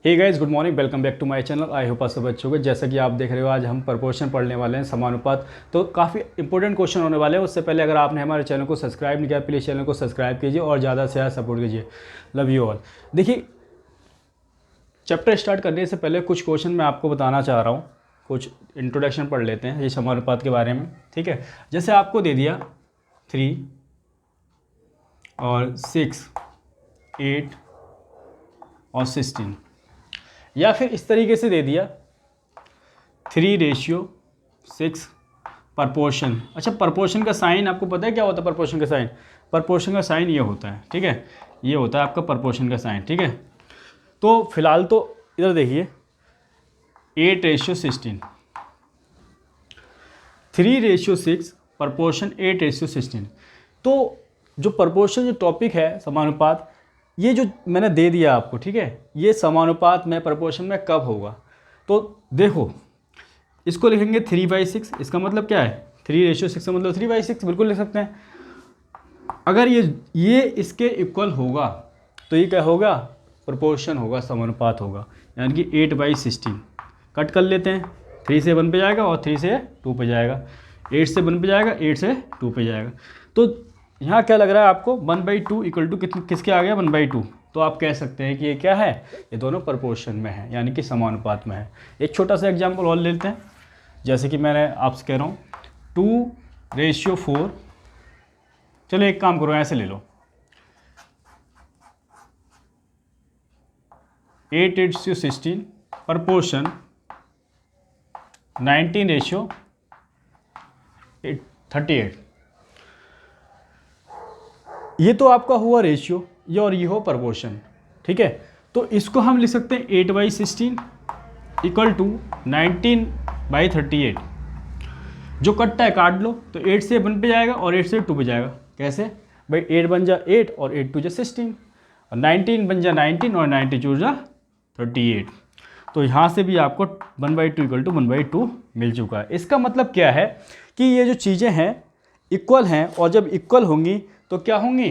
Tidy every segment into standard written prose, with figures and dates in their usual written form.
Hey guys, good morning, welcome back to my channel. I hope आप सब अच्छे होंगे। जैसा कि आप देख रहे हो, आज हम प्रोपोर्शन पढ़ने वाले हैं, समानुपात। तो काफ़ी इंपॉर्टेंट क्वेश्चन होने वाले हैं। उससे पहले अगर आपने हमारे चैनल को सब्सक्राइब नहीं किया, प्लीज़ चैनल को सब्सक्राइब कीजिए और ज़्यादा से ज़्यादा सपोर्ट कीजिए। Love you all. देखिए, चैप्टर स्टार्ट करने से पहले कुछ क्वेश्चन मैं आपको बताना चाह रहा हूँ। कुछ इंट्रोडक्शन पढ़ लेते हैं ये समानुपात के बारे में, ठीक है। जैसे आपको दे दिया 3 और 6, 8 और 16, या फिर इस तरीके से दे दिया 3:6 प्रपोर्शन। अच्छा, प्रपोर्शन का साइन आपको पता है क्या होता है? प्रपोर्शन का साइन, प्रपोर्शन का साइन ये होता है, ठीक है। ये होता है आपका प्रपोर्शन का साइन, ठीक है। तो फिलहाल तो इधर देखिए 8:16, 3:6 प्रपोर्शन 8:16। तो जो प्रपोर्शन, जो टॉपिक है समानुपात, ये जो मैंने दे दिया आपको, ठीक है, ये समानुपात में प्रपोर्शन में कब होगा। तो देखो, इसको लिखेंगे 3/6। इसका मतलब क्या है? 3:6 का मतलब 3/6 बिल्कुल लिख सकते हैं। अगर ये इसके इक्वल होगा तो ये क्या होगा? प्रोपोर्शन होगा, समानुपात होगा, यानी कि 8/16। कट कर लेते हैं, 3 से 1 पे जाएगा और 3 से 2 पे जाएगा, 8 से 1 पे जाएगा, 8 से 2 पे जाएगा। तो यहाँ क्या लग रहा है आपको? 1/2 इक्वल टू किसके आ गया? 1/2। तो आप कह सकते हैं कि ये क्या है? ये दोनों प्रोपोर्शन में है, यानी कि समानुपात में है। एक छोटा सा एग्जाम्पल और लेते हैं। जैसे कि मैंने आपसे कह रहा हूँ 2:4। चलो एक काम करो, ऐसे ले लो 8:16 प्रपोर्शन 19:38। ये तो आपका हुआ रेशियो, ये और ये हो प्रपोर्शन, ठीक है। तो इसको हम लिख सकते हैं 8/16 इक्वल टू 19/38। जो कटता है काट लो, तो 8 से 1 पे जाएगा और 8 से 2 पे जाएगा। कैसे भाई? 8 बन जा 8 और 8 2 जा 16 और 19 बन जा 19 और 90 2 जा 38। तो यहाँ से भी आपको 1/2 इक्वल टू 1/2 मिल चुका है। इसका मतलब क्या है कि ये जो चीज़ें हैं इक्वल हैं, और जब इक्वल होंगी तो क्या होंगी?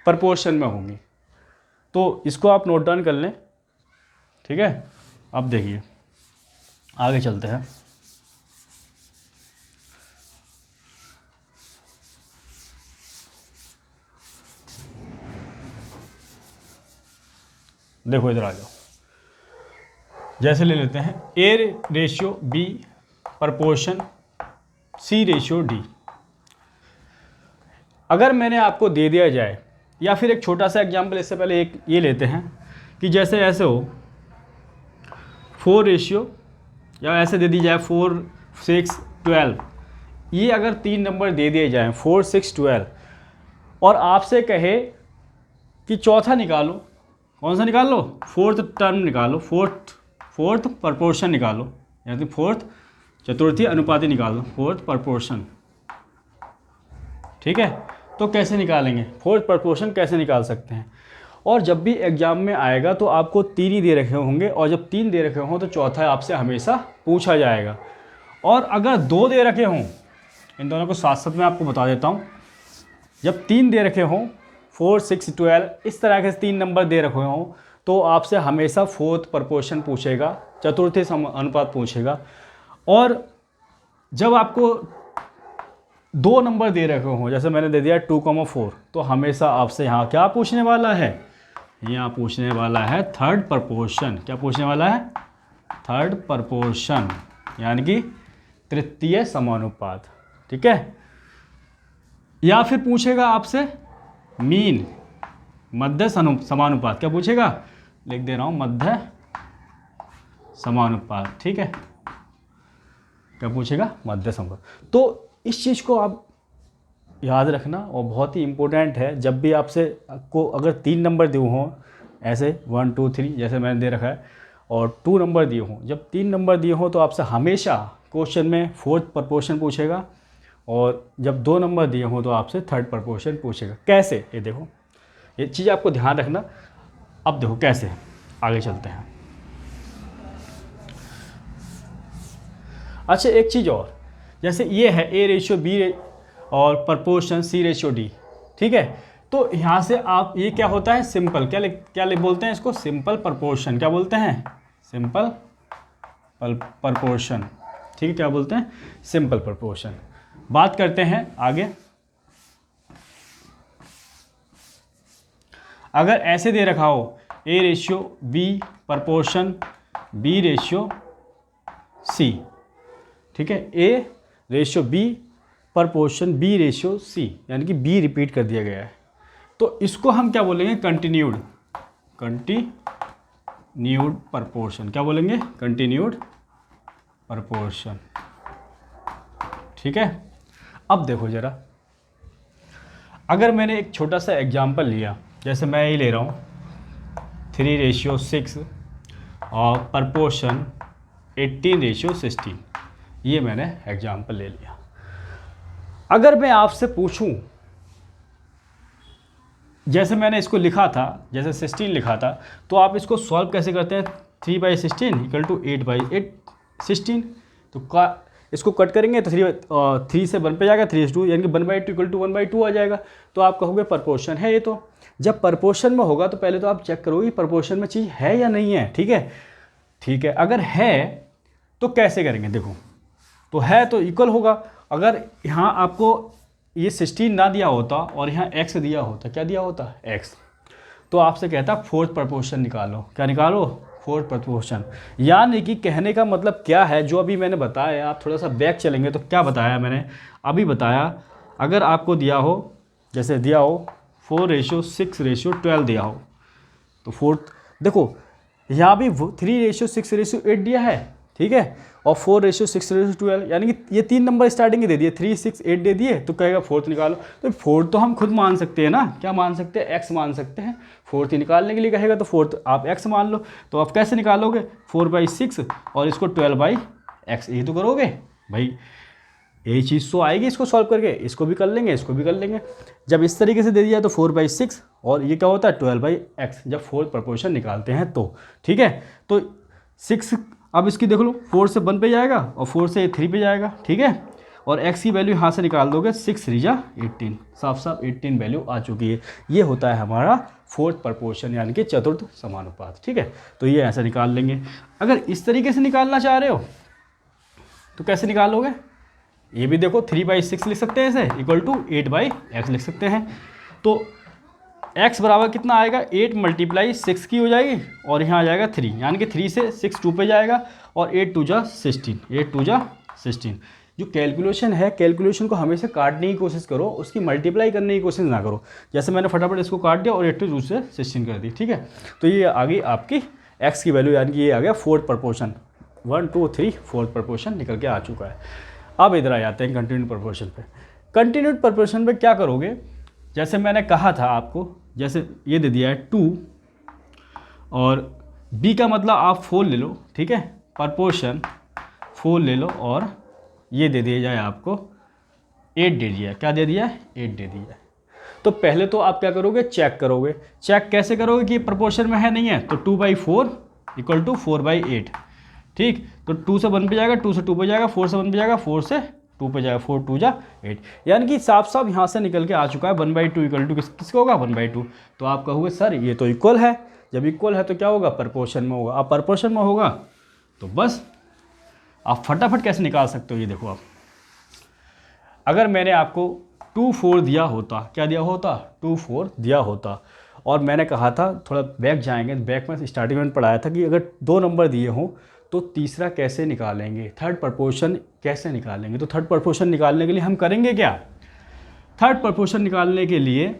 प्रपोर्शन में होंगी। तो इसको आप नोट डाउन कर लें, ठीक है। अब देखिए आगे चलते हैं। देखो इधर आ जाओ। जैसे ले लेते हैं A/B प्रपोर्शन C/D। अगर मैंने आपको दे दिया जाए, या फिर एक छोटा सा एग्जांपल इससे पहले एक ये लेते हैं कि जैसे ऐसे हो 4 या ऐसे दे दी जाए 4, 6, 12। ये अगर 3 नंबर दे दिए जाएँ 4, 6, 12, और आपसे कहे कि चौथा निकालो, कौन सा निकाल लो? फोर्थ टर्म निकालो, फोर्थ प्रपोर्शन निकालो, यानी फोर्थ चतुर्थी अनुपाती निकालो, फोर्थ प्रपोर्शन, ठीक है। तो कैसे निकालेंगे? फोर्थ प्रपोर्शन कैसे निकाल सकते हैं? और जब भी एग्जाम में आएगा तो आपको 3 ही दे रखे होंगे, और जब 3 दे रखे हों तो चौथा आपसे हमेशा पूछा जाएगा। और अगर 2 दे रखे हों, इन दोनों को साथ साथ में आपको बता देता हूँ। जब 3 दे रखे हों, 4, 6, 12, इस तरह के 3 नंबर दे रखे हों, तो आपसे हमेशा फोर्थ प्रपोर्शन पूछेगा, चतुर्थी अनुपात पूछेगा। और जब आपको 2 नंबर दे रखे हों, जैसे मैंने दे दिया 2,4, तो हमेशा आपसे यहाँ क्या पूछने वाला है? यहाँ पूछने वाला है थर्ड प्रपोर्शन। क्या पूछने वाला है? थर्ड प्रपोर्शन, यानी कि तृतीय समानुपात, ठीक है। या फिर पूछेगा आपसे मीन, मध्य समानुपात। क्या पूछेगा? लिख दे रहा हूं, मध्य समानुपात, ठीक है। क्या पूछेगा? मध्य समानुपात। तो इस चीज़ को आप याद रखना, और बहुत ही इंपॉर्टेंट है। जब भी आपसे को अगर 3 नंबर दिए हों, ऐसे 1, 2, 3 जैसे मैंने दे रखा है, और 2 नंबर दिए हों, जब 3 नंबर दिए हों तो आपसे हमेशा क्वेश्चन में फोर्थ प्रपोर्शन पूछेगा, और जब 2 नंबर दिए हों तो आपसे थर्ड प्रपोर्शन पूछेगा। कैसे? ये देखो, ये चीज़ आपको ध्यान रखना। अब देखो कैसे, आगे चलते हैं। अच्छा, एक चीज़ और, जैसे ये है A/B और प्रपोर्शन C/D, ठीक है। तो यहाँ से आप ये क्या होता है सिंपल, क्या बोलते हैं इसको, सिंपल प्रपोर्शन। क्या बोलते हैं, सिंपल प्रपोर्शन। ठीक है, क्या बोलते हैं, सिंपल प्रपोर्शन। बात करते हैं आगे। अगर ऐसे दे रखा हो A ratio B proportion B ratio C, ठीक है, A ratio B proportion B ratio C, यानी कि B रिपीट कर दिया गया है, तो इसको हम क्या बोलेंगे, कंटिन्यूड प्रपोर्शन। क्या बोलेंगे, कंटिन्यूड प्रपोर्शन। ठीक है, अब देखो जरा, अगर मैंने एक छोटा सा एग्जांपल लिया, जैसे मैं ये ले रहा हूँ 3:6 और प्रपोर्शन 18:16, ये मैंने एग्जांपल ले लिया। अगर मैं आपसे पूछूं, जैसे मैंने इसको लिखा था, जैसे 16 लिखा था, तो आप इसको सॉल्व कैसे करते हैं, 3/16 = 8/16, तो इसको कट करेंगे तो 3 से 1 पे जाएगा, 3 से 2, यानी कि 1/2 = 1/2 आ जाएगा। तो आप कहोगे प्रपोर्शन है ये। तो जब प्रपोर्शन में होगा तो पहले तो आप चेक करोगे प्रपोर्शन में चीज़ है या नहीं है। ठीक है, ठीक है, अगर है तो कैसे करेंगे, देखो, तो है तो इक्वल होगा। अगर यहाँ आपको ये 16 ना दिया होता और यहाँ x दिया होता, क्या दिया होता, x, तो आपसे कहता फोर्थ प्रपोर्शन निकालो। क्या निकालो, फोर्थ प्रपोर्शन। यानी कि कहने का मतलब क्या है, जो अभी मैंने बताया, आप थोड़ा सा बैक चलेंगे तो क्या बताया मैंने, अभी बताया, अगर आपको दिया हो, जैसे दिया हो 4:6:12 दिया हो, तो फोर्थ, देखो यहाँ भी 3:6:8 दिया है, ठीक है, और 4:6:12, यानी कि ये 3 नंबर स्टार्टिंग के दे दिए, 3, 6, 8 दे दिए, तो कहेगा फोर्थ निकालो। तो फोर्थ तो हम खुद मान सकते हैं ना, क्या मान सकते हैं, x मान सकते हैं। फोर्थ ही निकालने के लिए कहेगा तो फोर्थ आप x मान लो। तो आप कैसे निकालोगे, 4/6 और इसको 12/x, यही तो करोगे भाई, यही चीज़ तो आएगी इसको सॉल्व करके। इसको भी कर लेंगे, इसको भी कर लेंगे। जब इस तरीके से दे दिया तो 4/6 और ये क्या होता है 12/x, जब फोर्थ प्रपोर्शन निकालते हैं तो। ठीक है, तो 6, अब इसकी देख लो, 4 से 1 पे जाएगा और 4 से 3 पे जाएगा। ठीक है, और x की वैल्यू यहाँ से निकाल दोगे, 6 3 जा 18, साफ साफ 18 वैल्यू आ चुकी है। ये होता है हमारा फोर्थ प्रपोर्शन, यानी कि चतुर्थ समानुपात। ठीक है, तो ये ऐसा निकाल लेंगे। अगर इस तरीके से निकालना चाह रहे हो तो कैसे निकालोगे, ये भी देखो 3/6 लिख सकते हैं, इसे = 8/x लिख सकते हैं। तो x बराबर कितना आएगा, 8 × 6 की हो जाएगी और यहाँ आ जाएगा 3, यानी कि 3 से 6 2 पे जाएगा और 8 2 जा 16, 8 2 जा 16। जो कैलकुलेशन है, कैलकुलेशन को हमेशा काटने की कोशिश करो, उसकी मल्टीप्लाई करने की कोशिश ना करो। जैसे मैंने फटाफट इसको काट दिया और 8 2 से 16 कर दी। ठीक है, तो ये आ गई आपकी x की वैल्यू, यानी कि ये आ गया फोर्थ प्रपोर्शन। 1 2 3 फोर्थ प्रपोर्शन निकल के आ चुका है। अब इधर आ जाते हैं कंटिन्यूड प्रपोर्शन पे। कंटिन्यूड प्रपोर्शन पे क्या करोगे, जैसे मैंने कहा था आपको, जैसे ये दे दिया है 2 और b का मतलब आप 4 ले लो। ठीक है, प्रपोर्शन 4 ले लो और ये दे दिया जाए आपको 8 दे दिया है। क्या दे दिया है, 8 दे दिया है। तो पहले तो आप क्या करोगे, चेक करोगे। चेक कैसे करोगे कि प्रपोर्शन में है नहीं है, तो 2/4 = 4/8। ठीक, तो 2 से 1 पे जाएगा, 2 से 2 पे जाएगा, 4 से 1 पे जाएगा, 4 से 2 पे जाएगा, 4 2 जा 8, यानी कि साफ साफ यहाँ से निकल के आ चुका है 1/2 = किसको होगा, 1/2। तो आप कहोगे सर ये तो इक्वल है, जब इक्वल है तो क्या होगा, प्रपोर्शन में होगा। अब प्रपोर्शन में होगा तो बस आप फटाफट कैसे निकाल सकते हो, ये देखो। आप अगर मैंने आपको 2 4 दिया होता, क्या दिया होता, 2 4 दिया होता, और मैंने कहा था थोड़ा बैक जाएंगे, बैक में स्टार्टिंग में पढ़ाया था कि अगर 2 नंबर दिए हों तो तीसरा कैसे निकालेंगे, थर्ड प्रपोर्शन कैसे निकालेंगे। तो थर्ड प्रपोर्शन निकालने के लिए हम करेंगे क्या, थर्ड प्रपोर्शन निकालने के लिए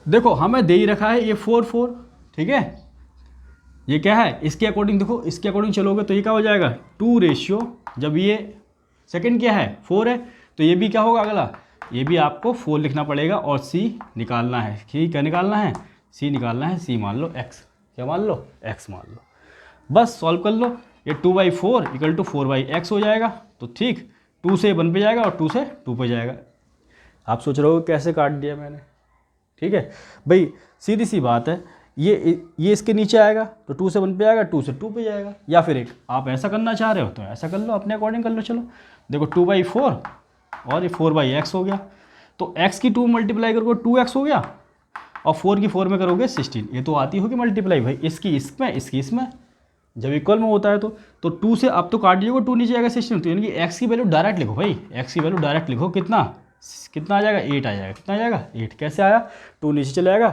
देखो हमें दे ही रखा है ये 4 4। ठीक है, ये क्या है, इसके अकॉर्डिंग देखो, इसके अकॉर्डिंग चलोगे तो ये क्या हो जाएगा 2 रेशियो, जब ये सेकंड क्या है 4 है, तो ये भी क्या होगा अगला, ये भी आपको 4 लिखना पड़ेगा और c निकालना है। ठीक, क्या निकालना है, c निकालना है, c मान लो x, क्या मान लो, x मान लो। बस सॉल्व कर लो, ये 2/4 = 4/x हो जाएगा। तो ठीक, 2 से 1 पे जाएगा और 2 से 2 पे जाएगा। आप सोच रहे हो कैसे काट दिया मैंने। ठीक है भाई, सीधी सी बात है, ये इसके नीचे आएगा तो 2 से 1 पे आएगा, 2 से 2 पे जाएगा। या फिर एक आप ऐसा करना चाह रहे हो तो ऐसा कर लो, अपने अकॉर्डिंग कर लो। चलो देखो 2/4 और ये 4/x हो गया। तो x की 2 मल्टीप्लाई करोगे 2x हो गया, और 4 की 4 में करोगे 16। ये तो आती होगी मल्टीप्लाई भाई, इसकी इसमें इसकी इसमें, जब इक्वल में होता है तो 2 से अब तो काट दीजिएगा, 2 नीचे आएगा 16, तो यानी कि x की वैल्यू डायरेक्ट लिखो भाई, x की वैल्यू डायरेक्ट लिखो, कितना कितना आ जाएगा 8 आ जाएगा, कितना आ जाएगा 8। कैसे आया, 2 नीचे चले आएगा,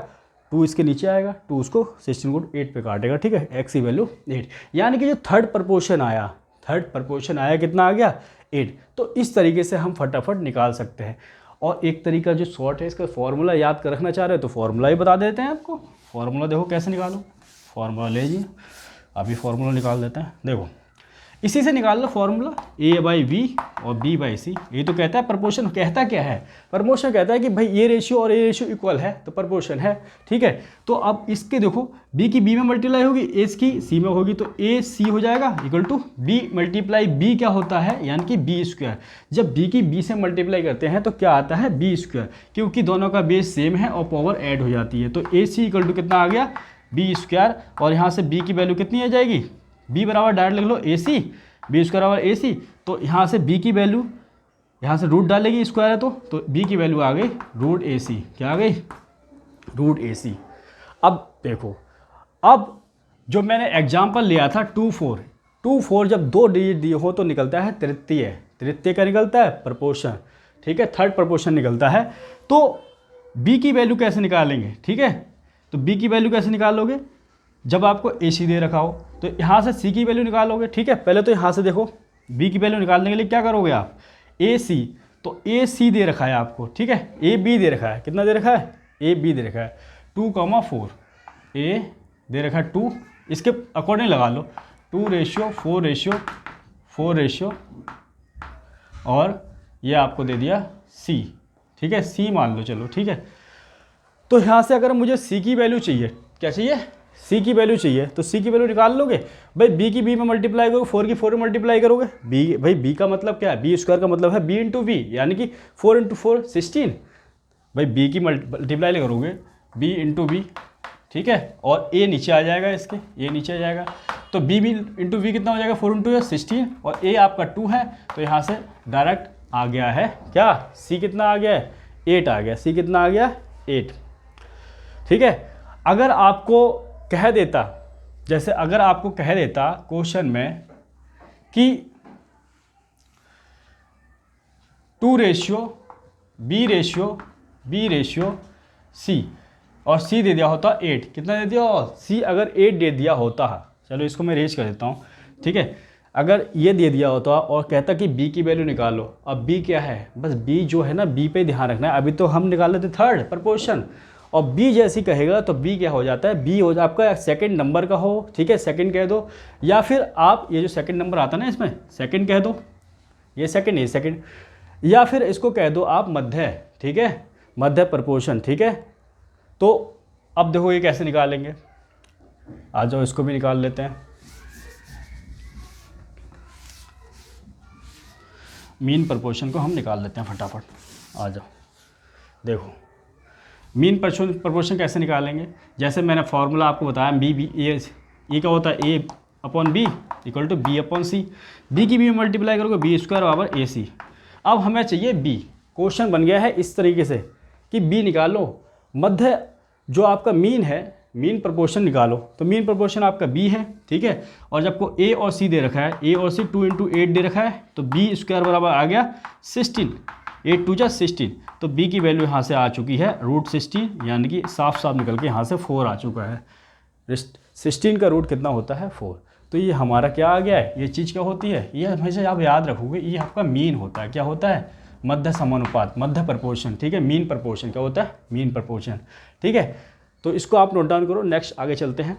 2 इसके नीचे आएगा, 2 उसको 16 को 8 पे काटेगा, ठीक है, x की वैल्यू 8। यानी कि जो थर्ड प्रपोर्शन आया कितना आ गया 8। तो इस तरीके से हम फटाफट निकाल सकते हैं। और एक तरीका जो शॉर्ट है, इसका फॉर्मूला याद कर रखना चाह रहे हो तो फॉर्मूला ही बता देते हैं आपको। फॉर्मूला देखो कैसे निकालो, फॉर्मूला ले लीजिए, अभी फॉर्मूला निकाल देते हैं। देखो इसी से निकाल लो फॉर्मूला, a/v और b/c। ये तो कहता है प्रपोर्शन, कहता क्या है, प्रपोर्शन कहता है कि भाई ये रेशियो और ये रेशियो इक्वल है तो प्रपोर्शन है, ठीक है। तो अब इसके देखो b की b में मल्टीप्लाई होगी, a की c में होगी, तो ac हो जाएगा equal to b multiply b क्या होता है, यानी कि b स्क्वायर। जब b की b से मल्टीप्लाई करते हैं तो क्या आता है b स्क्वायर, क्योंकि दोनों का बेस सेम है और पावर ऐड हो जाती है। तो ac इक्वल टू कितना आ गया b स्क्वायर, और यहाँ से b की वैल्यू कितनी आ जाएगी, b बराबर डायरेक्ट लिख लो ac, b स्क्वायर बराबर ac। तो यहाँ से b की वैल्यू, यहाँ से रूट डालेगी, स्क्वायर है तो b की वैल्यू आ गई रूट ac। क्या आ गई, रूट ac। अब देखो, अब जो मैंने एग्जाम्पल लिया था 2 4 जब 2 डिजिट दिए हो तो निकलता है तृतीय का निकलता है प्रपोर्शन, ठीक है, थर्ड प्रपोर्शन निकलता है। तो b की वैल्यू कैसे निकालेंगे, ठीक है, तो b की वैल्यू कैसे निकालोगे, जब आपको ac दे रखा हो तो यहाँ से c की वैल्यू निकालोगे, ठीक है। पहले तो यहाँ से देखो b की वैल्यू निकालने के लिए क्या करोगे आप, ac, तो ac दे रखा है आपको, ठीक है, ab दे रखा है, कितना दे रखा है, ab दे रखा है 2,4, a दे रखा है 2, इसके अकॉर्डिंग लगा लो 2:4 रेशियो, और ये आपको दे दिया c, ठीक है, c मान लो, चलो ठीक है। तो यहाँ से अगर मुझे c की वैल्यू चाहिए, क्या चाहिए, c की वैल्यू चाहिए, तो c की वैल्यू निकाल लोगे भाई, b की b में मल्टीप्लाई करोगे, 4 की 4 में मल्टीप्लाई करोगे, b भाई b का मतलब क्या है, b स्क्वायर का मतलब है b इंटू वी, यानी कि 4 × 4 16, भाई b की मल्टीप्लाई करोगे b इंटू वी, ठीक है, और a नीचे आ जाएगा, इसके a नीचे आ जाएगा, तो b इंटू वी कितना हो जाएगा, 4 × 16, और a आपका 2 है, तो यहाँ से डायरेक्ट आ गया है क्या, c कितना आ गया है 8 आ गया, c कितना आ गया 8, ठीक है। अगर आपको कह देता, जैसे अगर आपको कह देता क्वेश्चन में कि 2 रेशियो b रेशियो c, और c दे दिया होता 8, कितना दे दिया, c अगर 8 दे दिया होता है, चलो इसको मैं रेज कर देता हूँ, ठीक है, अगर ये दे दिया होता और कहता कि b की वैल्यू निकालो, अब b क्या है, बस b जो है ना, b पे ध्यान रखना है। अभी तो हम निकाल लेते थर्ड प्रपोर्शन, और b जैसी कहेगा तो b क्या हो जाता है, b हो आपका सेकंड नंबर का हो, ठीक है, सेकंड कह दो, या फिर आप ये जो सेकंड नंबर आता है ना इसमें सेकंड कह दो, ये सेकंड, ये सेकंड, या फिर इसको कह दो आप मध्य, ठीक है, मध्य प्रपोर्शन, ठीक है। तो अब देखो ये कैसे निकालेंगे, आ जाओ इसको भी निकाल लेते हैं। मीन प्रपोर्शन को हम निकाल लेते हैं फटाफट, आ जाओ। देखो मीन प्रपोर्शन कैसे निकालेंगे, जैसे मैंने फॉर्मूला आपको बताया, ये क्या होता है, a/b equal to b/c, b की b में मल्टीप्लाई करोगे b स्क्वायर बराबर ac। अब हमें चाहिए b, क्वेश्चन बन गया है इस तरीके से कि b निकालो, मध्य जो आपका मीन है, मीन प्रपोर्शन निकालो, तो मीन प्रपोर्शन आपका b है, ठीक है, और जब को a और c दे रखा है, a और c 2 × 8 दे रखा है, तो b स्क्वायर बराबर आ गया 16, 8 2 16, तो b की वैल्यू यहाँ से आ चुकी है रूट 16, यानी कि साफ साफ निकल के यहाँ से 4 आ चुका है। 16 का रूट कितना होता है 4, तो ये हमारा क्या आ गया है, ये चीज़ क्या होती है, ये हमेशा आप याद रखोगे, ये आपका मीन होता है, क्या होता है, मध्य समानुपात, मध्य प्रपोर्शन, ठीक है, मीन प्रपोर्शन क्या होता है, मीन प्रपोर्शन, ठीक है। तो इसको आप नोट डाउन करो, नेक्स्ट आगे चलते हैं।